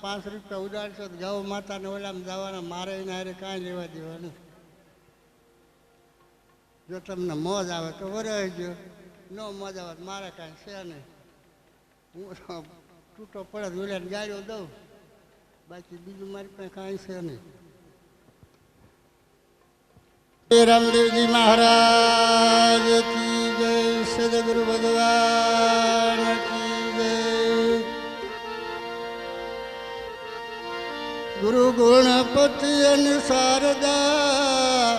₹5 ઉડાડશો તો ગૌ માતાને ઓલામાં જવાના, મારે એના હારે કાંઈ લેવા દેવાનું. જો તમને મોજ આવે તો વરાઈ ગયો, ન મોજ આવે તો મારે કાંઈ છે નહીં. હું તૂટો પડે ઓલાને ગાડીઓ દઉં, બાકી બીજું મારી પાસે કાંઈ છે નહીં. રામદેવજી મહારાજ કી જય, સદગુરુ ભગવાન કી જય. ગુરુ ગુણપતિ અને શારદા,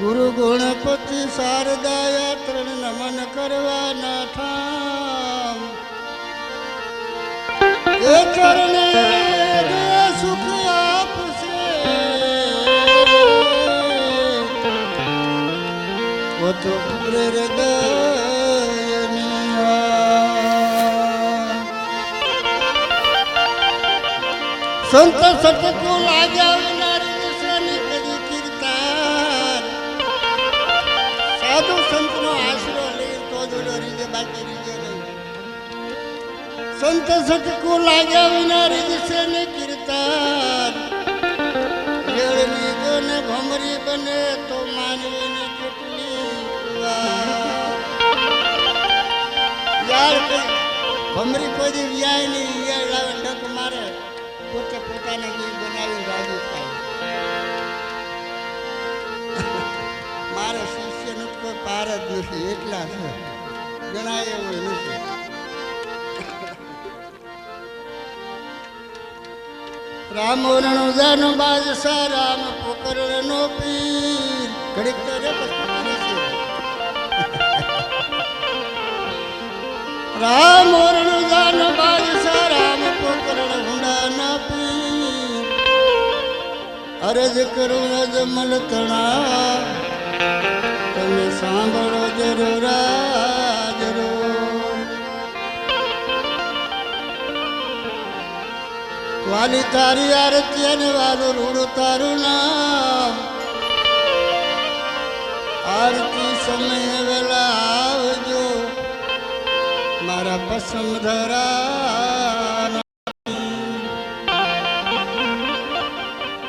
ગુરુ ગુણપતિ શારદા ત્રણ નમન કરવાના ઠામ. એ ચરણે સુખ આપશે, ઓ તો હૃદય. સંત સતકો લાગ્યા વિનારી દિશાની કરી કીર્તન, સાધુ સંતનો આશરો લઈ તો જ રીજે, બાકી રીજે નહીં. સંત સતકો લાગ્યા વિનારી દિશાની કીર્તન, રેળની જો ને ભમરી બને તો માનવીને કેટલી વાર. યાર ભમરી કોઈ દી વ્યાય નહીં, યાર લાવે ડક મારે, પોતે પોતાને જે બનાવી રાજુ થાય. મારા શિષ્યનું કોઈ પાર જ નથી, એટલા છે, ગણાય એવું નથી. રામ ઓરણો જાનો બાદશાહ, રામ પોકરણનો પીર. ઘડીક તો રે રામ ઓરણો જાનો બાદશાહ, રામ પોકરણ હુંડાના પીર. અરજ કરું અજમલ તણા, તમે સાંભળો જરૂર જરૂર. વાલી તારી આરતી અને વાલું રૂડું તારું નામ. આરતી સમય વેલા આવજો, મારા પસમ ધરા.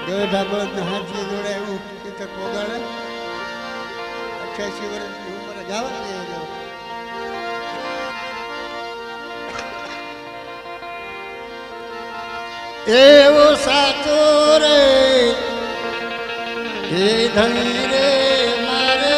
ગઢા બળદ હાથી જોડે એવું ચિત્ર પોગાડે. 88 વર્ષની ઉંમરે જવા દે. એવો સાચો રે હે ધણી રે મારે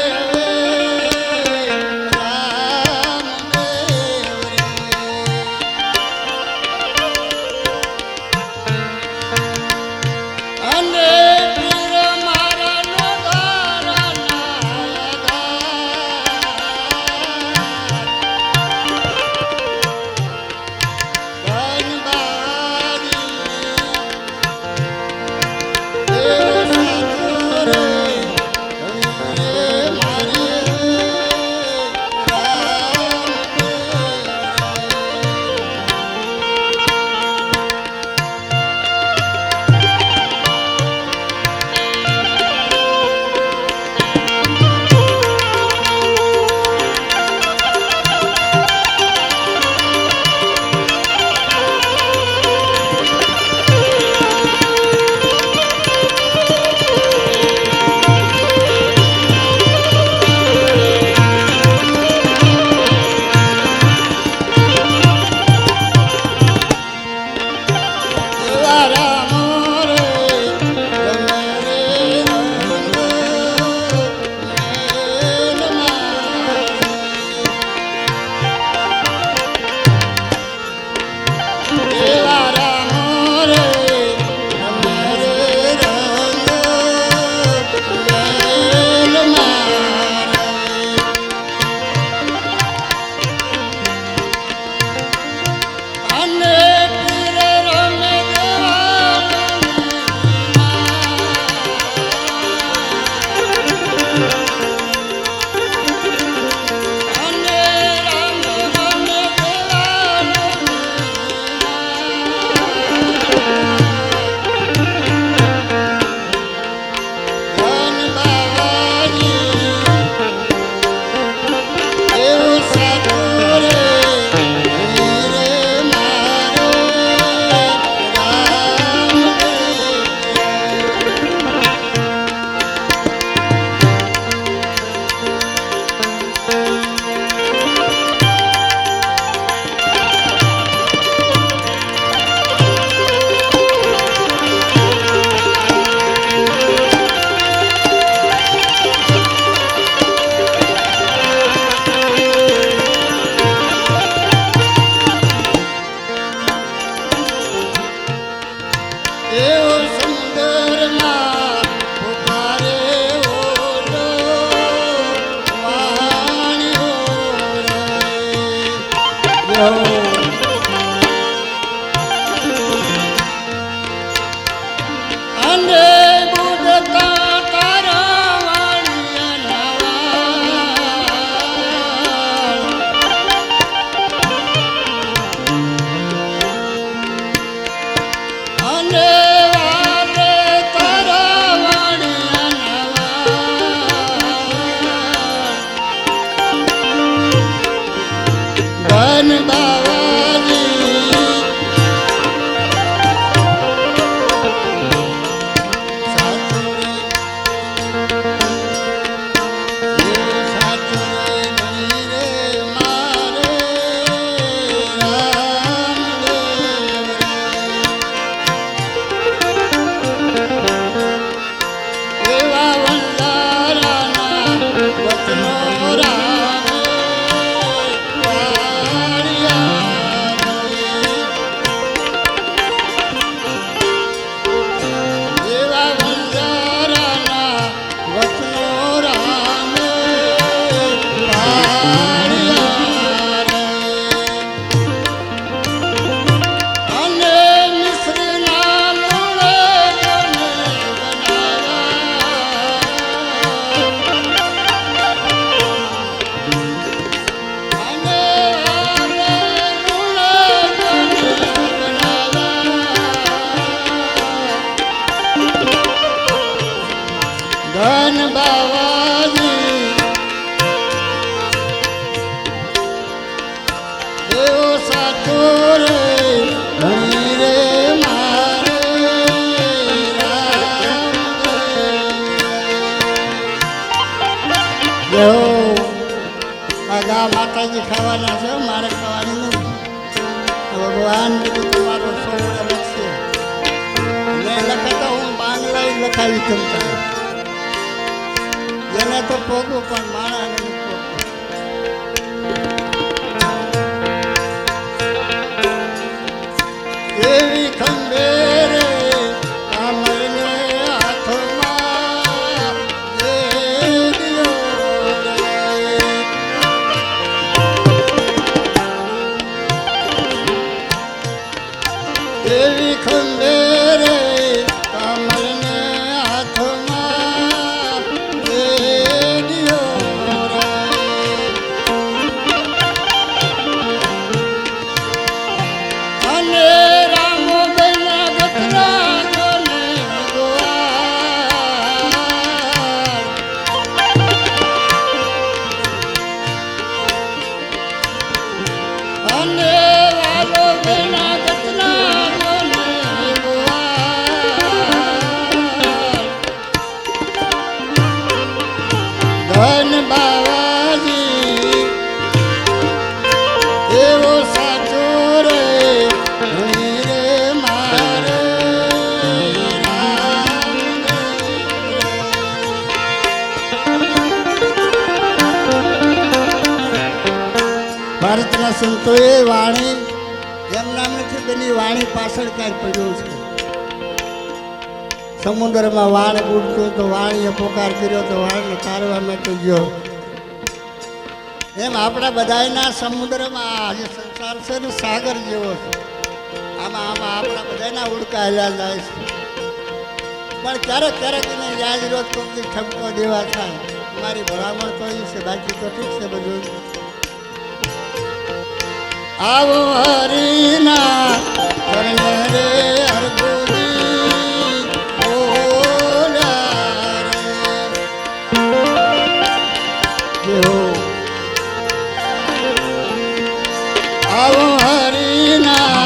ધન બાવાજી ધન બાવાજી દેવો સાચો રે ધણી રે મારે દેવો આ ગા માતાજી ખાવાના છે મારે ખાવાની નથી ભગવાન તમારો સોળ લખશે મેં લખાતા હું બાંગ્લા લખાવી તમતા એને તો પોગું પણ માણાને એવી ખંડેરે કામરને હાથમાં એવી ખંડેરે કામરને હાથમાં ધન બાવાજી એવો સાચો રે ધણી રે મારે ભારતના સંતોએ વાણી એમ નામ નથી બેની વાણી પાછળ ક્યાંય પડ્યું છે સમુદ્રમાં વાણ બુડતું તો વાણીએ પોકાર કર્યો તો વાણને તારવા માટે ગયો એમ આપણા બધાના સમુદ્રમાં જે સંસાર છે ને સાગર જેવો છે આમાં આમાં આપણા બધાના ઉડકા હેલા જાય છે પણ ક્યારેક ક્યારેક એને યાદ રોજ કોઈ ઠપકો દેવા થાય મારી ભલામણ તો એ છે બાકી તો ઠીક છે બધું આવો હરીના કરને રે અરબુદી ઓલા રે આવો હરીના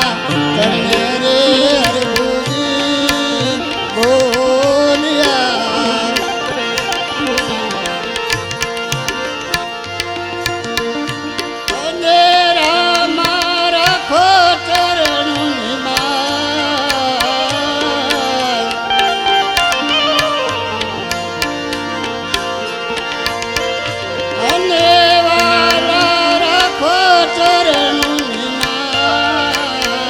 કરને રે અરબુદી બોલિયા અને રામા રાખો ચરણની માય અને વાલા રાખો ચરણની માય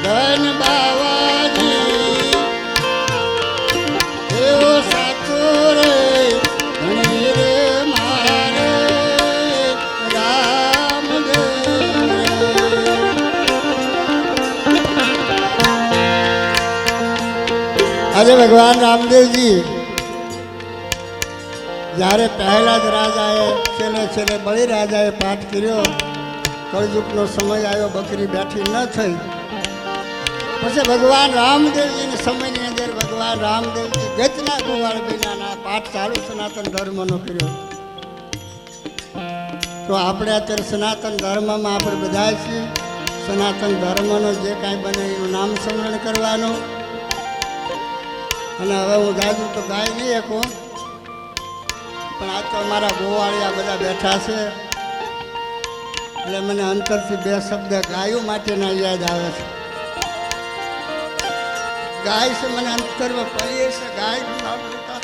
ધન બાવાજી એવો સાચો રે ધણી રે મારે આજે ભગવાન રામદેવજી જ્યારે પહેલા જ રાજાએ છેલ્લે બળી રાજાએ પાઠ કર્યો કળયુગનો સમય આવ્યો બકરી બેઠી ન થઈ પછી ભગવાન રામદેવજીના સમયની અંદર ભગવાન રામદેવજી ગજના ગોવાળ બન્યાના પાઠ ચાલુ સનાતન ધર્મનો કર્યો તો આપણે અત્યારે સનાતન ધર્મમાં આપણે બધા છીએ. સનાતન ધર્મનો જે કાંઈ બને એનું નામ સ્મરણ કરવાનું. અને હવે હું જાજુ તો ગાય નહીં શકું, પણ આ તો અમારા ગોવાળિયા બધા બેઠા છે એટલે મને અંતરથી બે શબ્દ ગાયો માટેના યાદ આવે છે. ગાય છે મને અંતરમાં પડીએ છે, ગાયનું નામ લેતા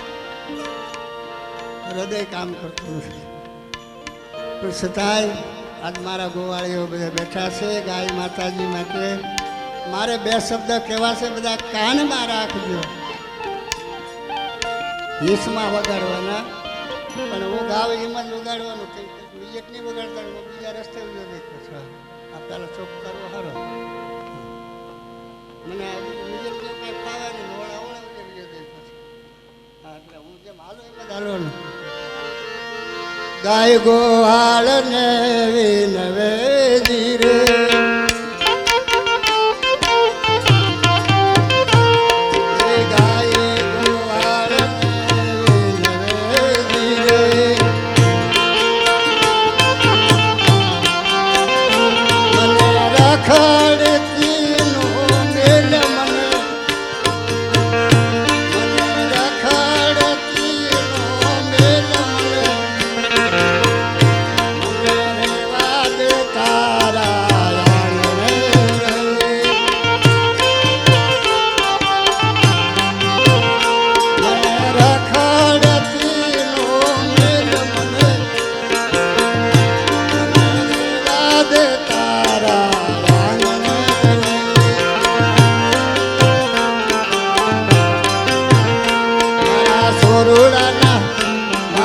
હૃદય કામ કરતું નથી. પણ છતાંય આજ મારા ગોવાળીઓ બધા બેઠા છે ગાય માતાજી માટે. મારે બે શબ્દ કહેવા છે, બધા કાનમાં રાખજો. હિસમાં વગાડવાના, પણ હું ગાવ એમાં જ વગાડવાનું. બીજેટ નહીં વગાડતા, બીજા રસ્તે આ પેલા ચોક કરવો સારો. મને બીજેટ કંઈ ફાવે નહીં, ઓળા ઓળા પછી હા, એટલે હું જેમ હાલો એમ જ હાલવાનું. ગાય ગોવાળ ને વિનવે ધીરે, ગાય ગોવાળ ને વિનવે ધીરે, મને રખડતી નો મેલ, મને રખડતી નો મેલ,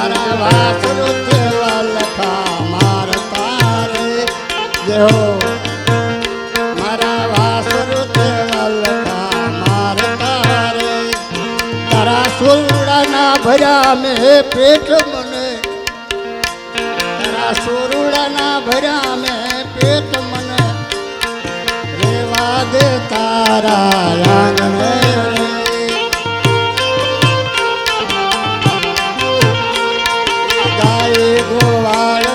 મારા વાસરુ તેવલકા મારતા રે, તારા સોરુડાના ભર્યા મેં પેટ મને, તારા સોરુડાના ભર્યા મેં પેટ મને, રેવા દે તારા આંગણે રે. ગાય ગોવાળ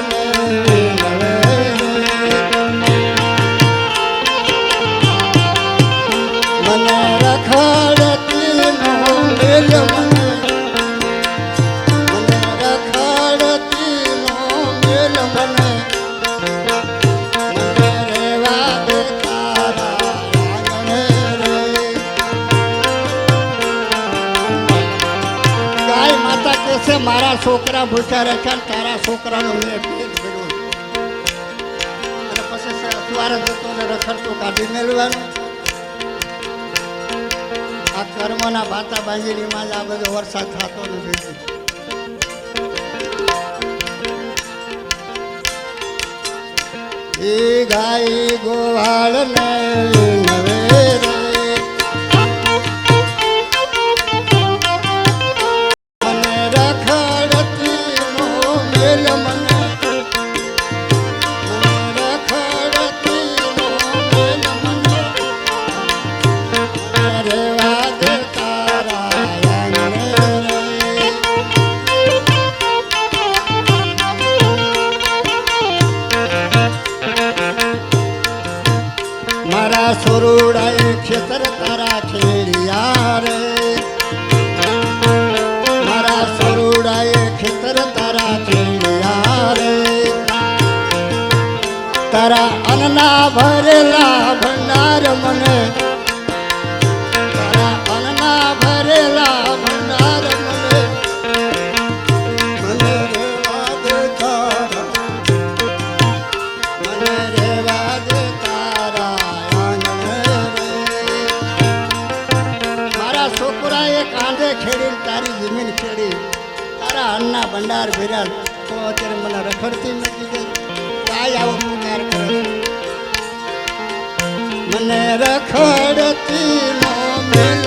મારા છોકરા ભૂખ્યા રાખ્યા, તારા છોકરાનું મેં પેટ ભર્યું. અને પછી સવારે જતો ને રખડતો કાઢી મેળવાનું. આ કર્મના બાતા બાંધીમાં જ આ બધો વરસાદ થતો નથી. એ ગાય ગોવાળ ને નવે રે, મારા સોરુડાએ ખેતર તારા ખેડિયા રે, મારા સોરુડાએ ખેતર તારા ખેડિયા રે, તારા અન્નના ભરેલા ભંડાર મને, તારા અન્નના ભરેલા ભંડાર મને, મને રેવા દે તારા, મને રેવા દે છોકરાએ કાંધે ખેડી, તારી જમીન ખેડી, તારા અન્નના ભંડાર ભર્યા, તો અત્યારે મને રખડતી નથી ગઈ. કાંઈ આવો પુકાર કરે, મને રખડતી નો મેલ,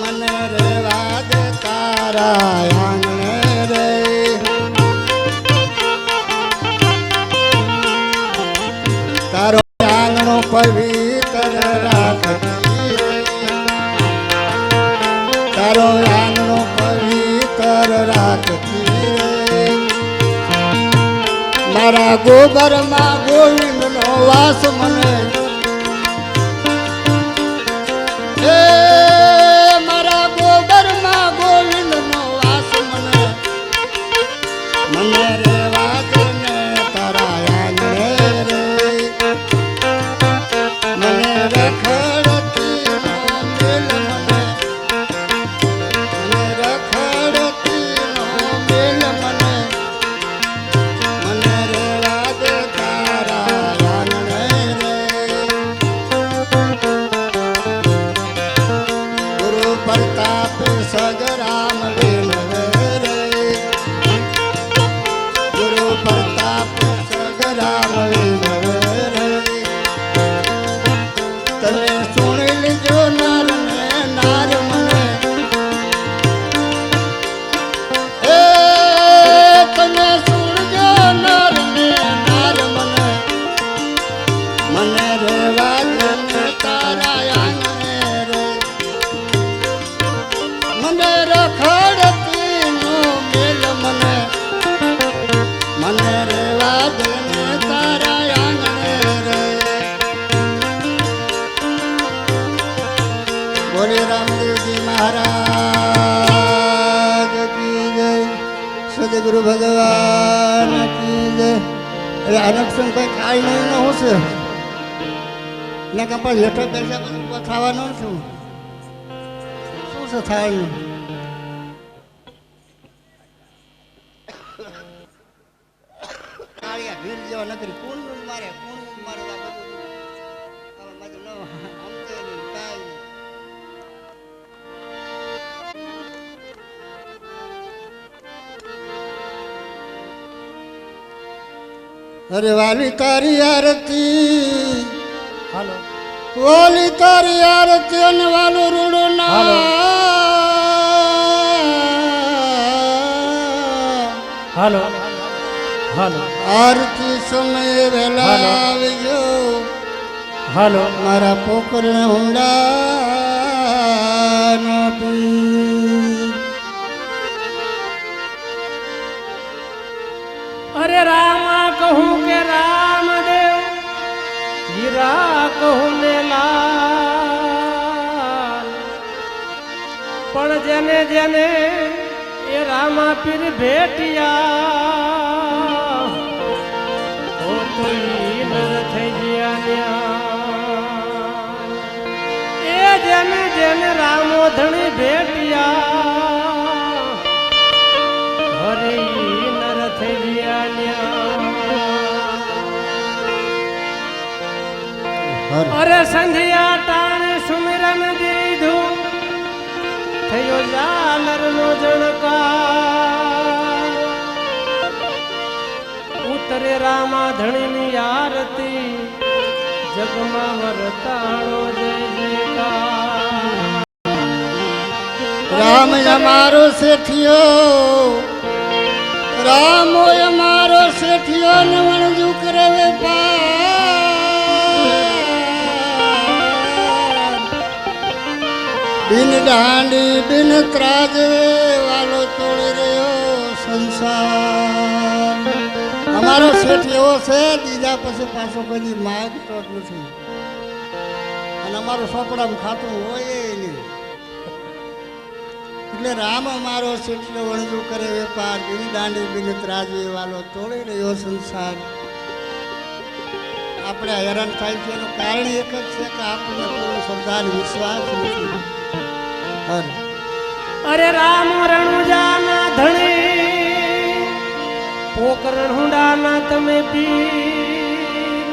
મને રેવા દે તારા આંગણે રે. તારો આંગણો પવિત્ર રાખતી રે, મારા ગોબરમાં ગોવિંદનો વાસ મને એ મારા ગોબરમાં ગોવિંદનો વાસ મને મને રેવા દે ને તારા આંગણે રે મને રખડતી નો મેલ મને રખડતી નો મેલ મને મને રેવા દે તારા આંગણે રે ગુરુ પ્રતાપ સગરામ વિનવે રે ગુરુ પ્રતાપ સગરામ વિનવે રે તમે સુણી લીજો નર ને નાર મને એ તમે સુણજો નર ને નાર મને મને રેવા દે ને તારા આંગણે રે મને રખડતી નો મેલ મને મને રેવા દે ને તારા આંગણે રે બોલે રામદેવજી મહારાજ કી જય સદગુરુ ભગવાન કી જય હવે આનક્ષણ ભાઈ ખાઈ નહીં ન હોશે ને કપા હેઠો બેસા બધું થવાનું છું શું છે થાય કાળિયા ભીડ જેવા નકરી કોણ મારે આ બધું આમ ન આમતે નહીં કાંઈ નહીં. અરે વાલી તારી આરતી હાલો વાલી તારી આરતી અને વાલું રૂડું ના હાલો હાલો આરતી સમયે વહેલા આવજો હાલો મારા પોકરને ઊંડા નો પી અરે રામા કહું કે રામદેવ હીરા કહું ને લાલ પણ જેને જેને એ રામા પીર ભેટિયા ઓ તો ઈ નર થઈ ગયા ન્યા. એ જેને જેને રામો ધણી ભેટિયા હરે ઈ નર થઈ ગયા ન્યા. અરે સંધ્યા ટાણે સુમિરન દીધું થયો ઝાલર નો જણકાર ઉતરે રામા ધણીની આરતી જગમાં વરતાણો જય જયકાર. રામ અમારો શેઠિયો રામો અમારો શેઠિયો ને વણજુ કરે વેપાર બિન દાંડી બિન ત્રાજવે વાલો તોડી રહ્યો સંસાર. અમારો શેઠ એવો છે બીજા પછી પાછો કદી માગતો જ નથી અને અમારું સોપડામાં ખાતું હોય નહીં. એટલે રામ અમારો શેઠિયો વણજુ કરે વેપાર બિન દાંડી બિન ત્રાજવે વાલો તોડી રહ્યો સંસાર. આપણે હેરાન થાય છે એનું કારણ એક જ છે કે આપણને પૂરો શ્રદ્ધા વિશ્વાસ નથી. અરે રામ રણુજાના ધણી પોકરણ હુંડાના તમે પીર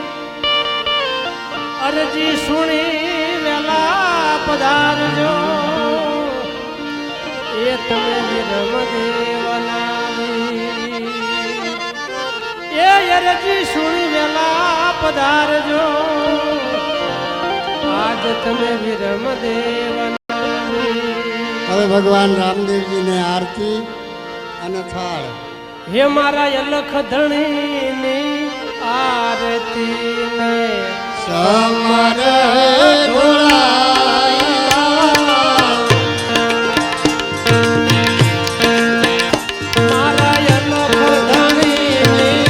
અરજી સુણી વેલા પધારજો એ તમે વિરમ દેવનાવી એ અરજી સુણી વેલા પધારજો આજ તમે વિરમ દેવનાવી. હવે ભગવાન રામદેવજીને આરતી અને થાળ. હે મારા અલખ ધણીની આરતી ને સમર મારા અલખ ધણીની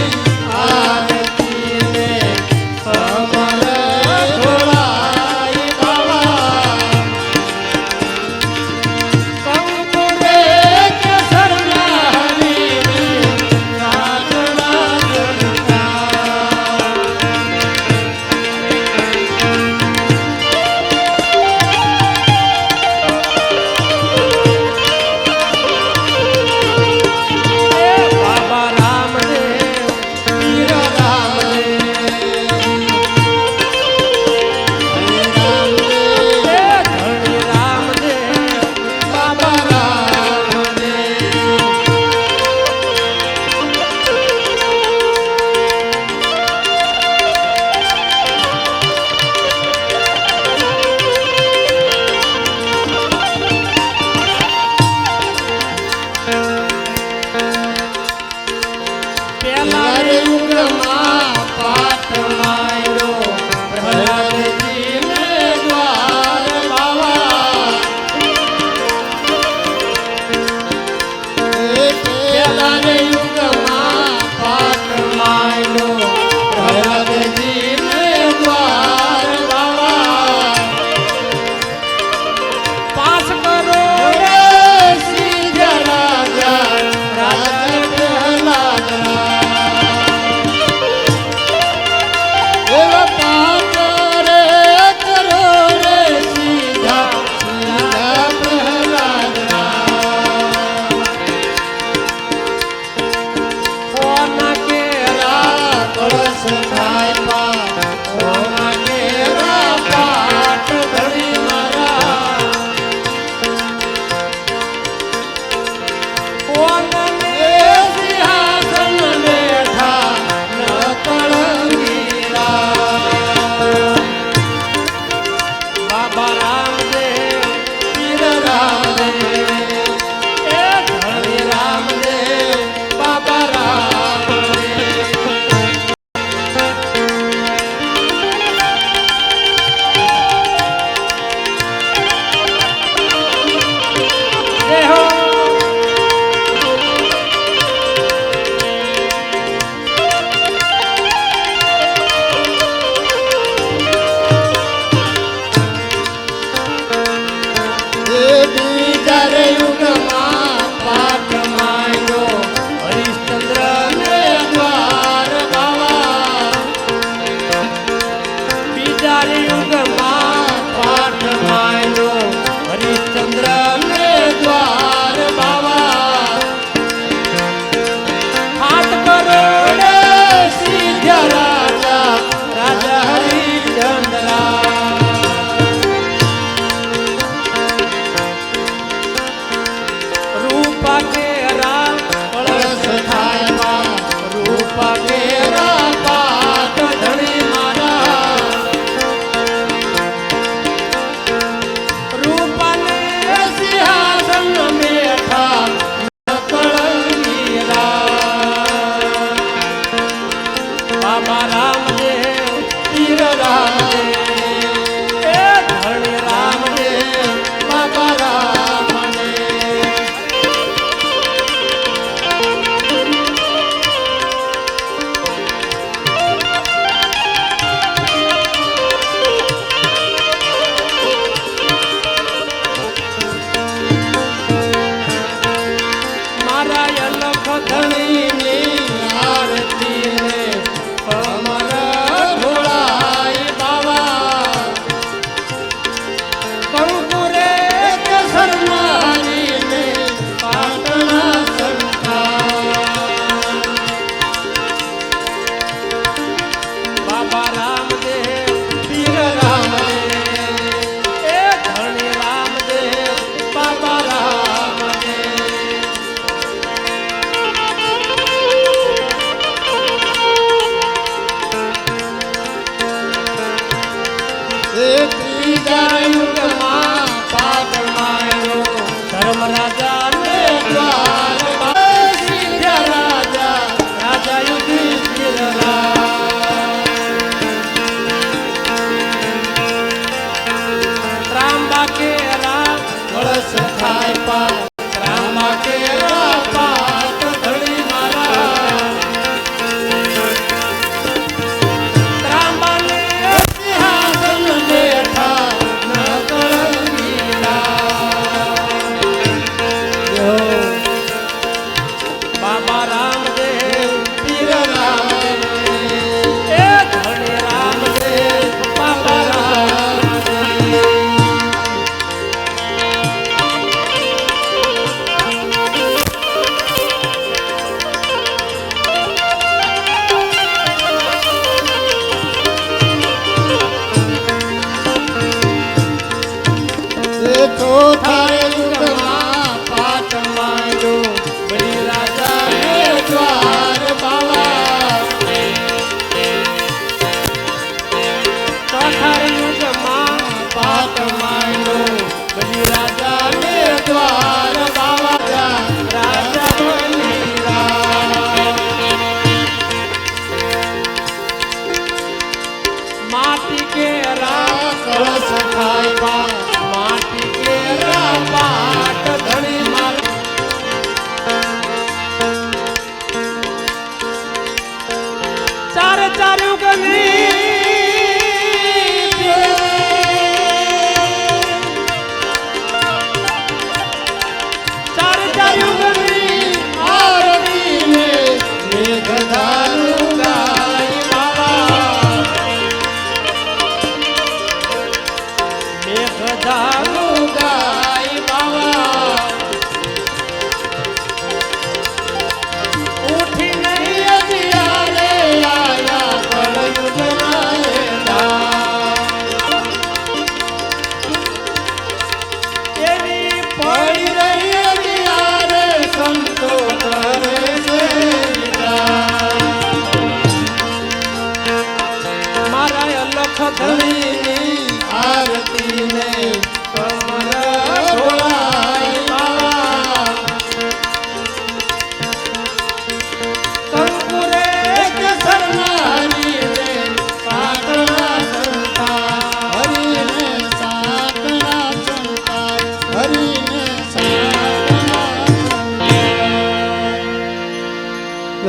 એ ધણી રામદેવ બાબા રામદેવ જય હો એ બીજા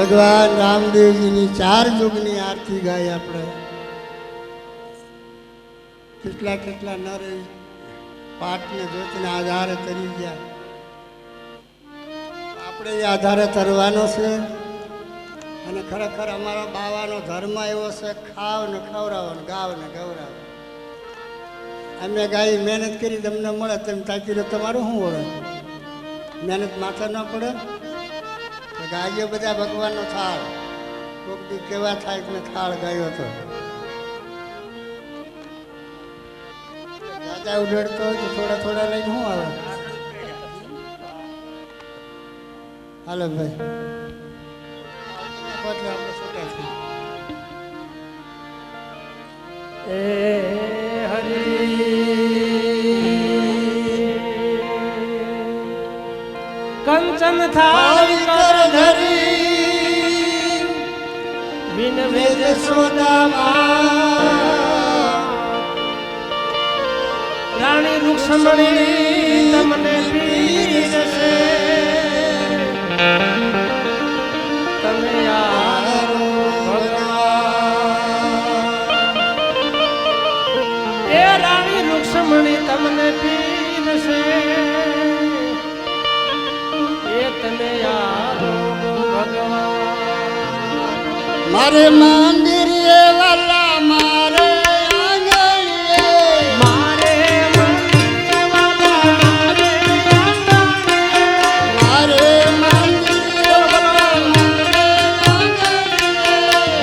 ભગવાન રામદેવજીની 4 યુગની આરતી ગાય આપણે. કેટલા કેટલા નર પાઠને જોતને આધારે તરી ગયા. આપણે એ આધારે તરવાનો છે. અને ખરેખર અમારો બાવાનો ધર્મ એવો છે, ખાવ ને ખવડાવો ને ગાવ ને ગવડાવો. અમે ગાય મહેનત કરી તમને મળે તેમ તાકી તમારું શું વળે? મહેનત માથે ન પડે તો ગાયો બધા ભગવાનનો થાળ. કોક દી કેવા થાય કે મેં થાળ ગાયો હતો. દાદા ઉડેડતો હોય તો થોડા થોડા લઈને શું આવે? હાલો ભાઈ, આપણે છૂટા છીએ. એ હરી કંચન થાળી કર ધરી વિનવે જશોદામાં રાણી રૂક્ષ્મણી તમને પીરસે તમે યારો ભગવાન. એ રાણી રૂક્ષ્મણી તમને પીરસે એ તમે યારો ભગવાન. મારે મંદિર વાલા મારે આંગણીએ મારે મંદિર વાલા મારે આંગણે મારે મંદિર વાલા મારે આંગણીએ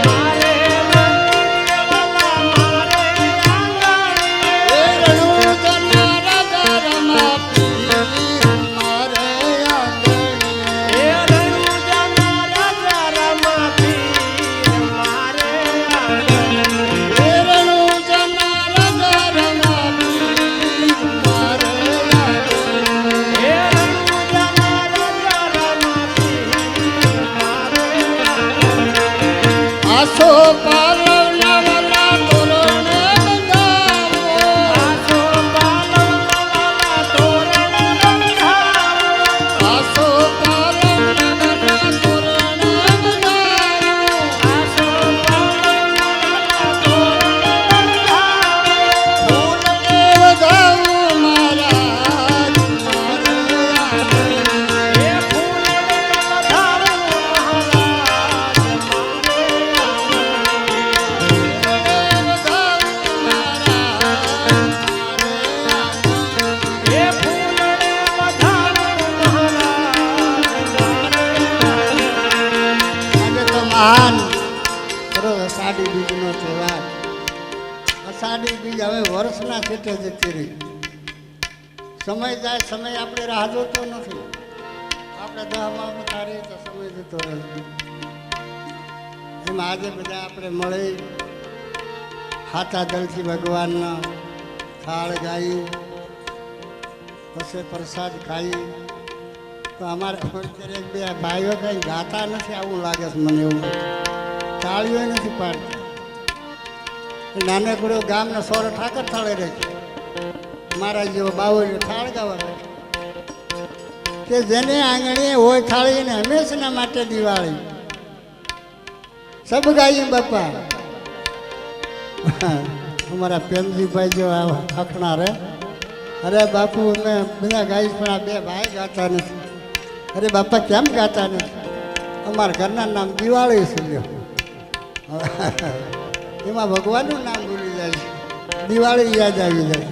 મારે મંદિર વાલા મારે આંગણે એ રણુજના રાજા રમા પીર મારે આંગણીએ એ રણુજના રાજા રમા પીર મારે આંગણે એ રણુજના રાજા રમા પીર મારે આંગણીએ એ રણુજના રાજા રમા પીર મારે આંગણે આસો પાલવના વાલા તોરણ બંધાવો આસો પાલવના તોરણ બંધાવો આસો પાલવના વાલા તોરણ બંધાવો આસો પાલવના તોરણ બંધાવો ફૂલને વધાવો મહારાજ મારે આંગણે એ ફૂલને વધાવો મહારાજ મારે એ ફૂલને વધાવો મહારાજ આજે તો મહાન કરો અષાઢી બીજનો તહેવાર. અષાઢી બીજ હવે વર્ષના છેટે જતી રહી. સમય જાય, સમય આપણે રાહ જોતો નથી. આપણે 10 માળ તારીએ તો સમય જતો રહે. એમ આજે બધા આપણે મળી હાથા દલથી ભગવાનનો થાળ ગાઈ પછી પ્રસાદ ખાઈ. તો અમારે અત્યારે બે ભાઈઓ કંઈ ગાતા નથી, આવું લાગે છે મને. એવું તાળીઓ નથી પાડતા. નાનકડો ગામના સોરો ઠાકર થાળે રહે છે. મારા જેવો બાવળીઓ થાળ ગાવા રહે કે જેને આંગણીએ હોય થાળી એને હંમેશના માટે દિવાળી. સબ ગાયું બાપા. અમારા પ્રેમજીભાઈ જો આખણા રે. અરે બાપુ અમે બધા ગાઈશ પણ આ બે ભાઈ ગાતા નથી. અરે બાપા કેમ ગાતા નથી? અમારા ઘરના નામ દિવાળી છે લ્યો. એમાં ભગવાનનું નામ ભૂલી જાય છે, દિવાળી યાદ આવી જાય.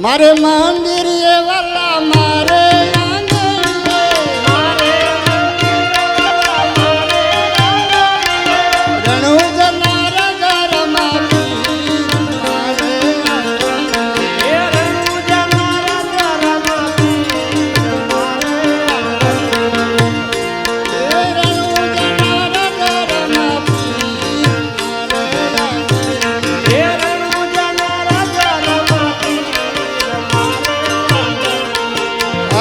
મારે મંદિર એ વાલા મારે આંગણીએ મારે રણુજના રાજા રમા પીર મારે આંગણીએ એ રણુજના રાજા રમા પીર મારે એ રણુજના રાજા રમા પીર મારે આંગણીએ એ રણુજના રાજા રમા પીર મારે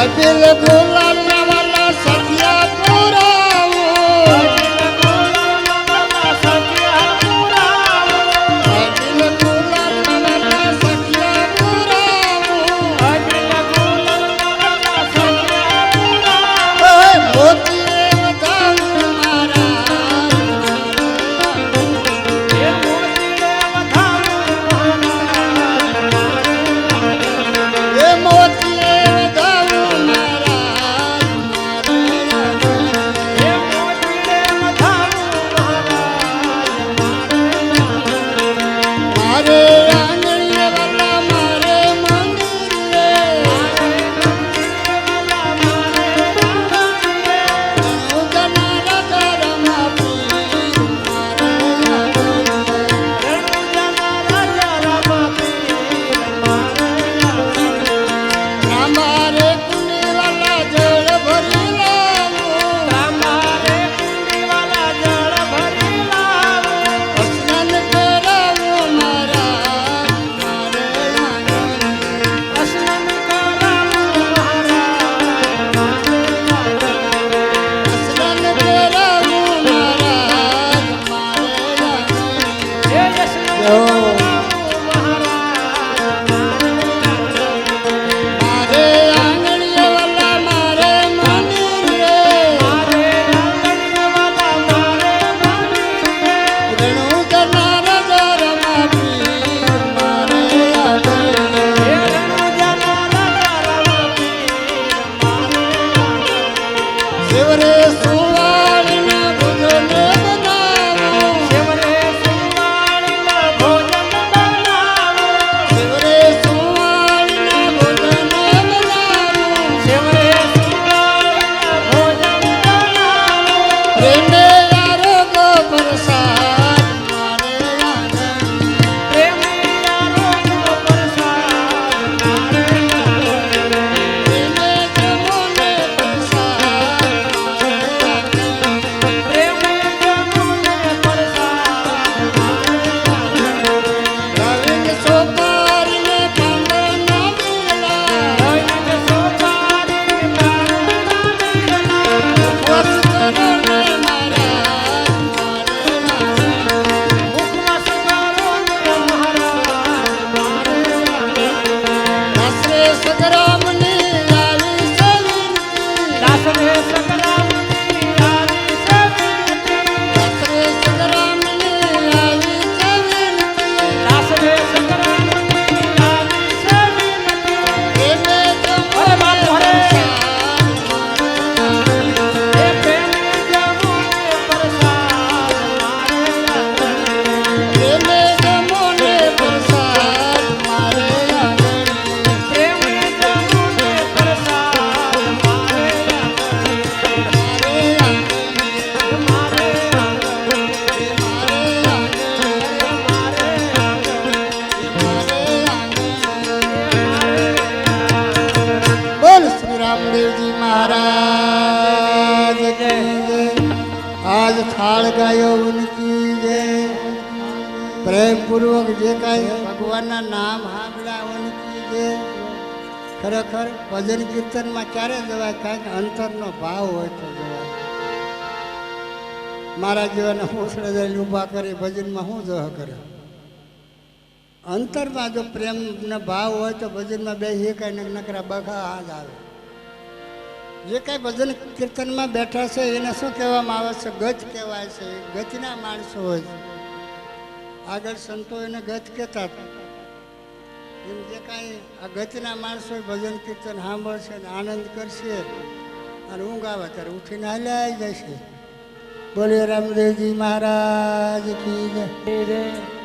અબિલ ગુલાલ વાલા સખિયા પુરાવો અબિલ ગુલાલ વાલા સખિયા પુરાવો મોતી રામદેવજી મહારાજ કી જય. આજ થાળ ગાયો ઉનકી જય. પ્રેમ પૂર્વક જે કાંઈ ભગવાનના નામ સાંભળ્યા ઉનકી જય. ખરેખર ભજન કીર્તનમાં ક્યારે જવાય? કાંઈક અંતરનો ભાવ હોય તો જવાય. મારા જેવાના હોસડે જઈને ઊભા કરી ભજનમાં શું જહ કરે? અંતરમાં જો પ્રેમનો ભાવ હોય તો ભજનમાં બે કાંઈ નકરા બખા હાથ આવે. જે કાંઈ ભજન કીર્તનમાં બેઠા છે એને શું કહેવામાં આવે છે? ગત કહેવાય છે. ગતના માણસો હોય છે. આગળ સંતો એને ગત કહેતા હતા. એમ જે કાંઈ આ ગતના માણસો ભજન કીર્તન સાંભળશે ને આનંદ કરશે અને ઊંઘ આવે ત્યારે ઉઠીને હાલ્યા જશે. બોલે રામદેવજી મહારાજ કી જય.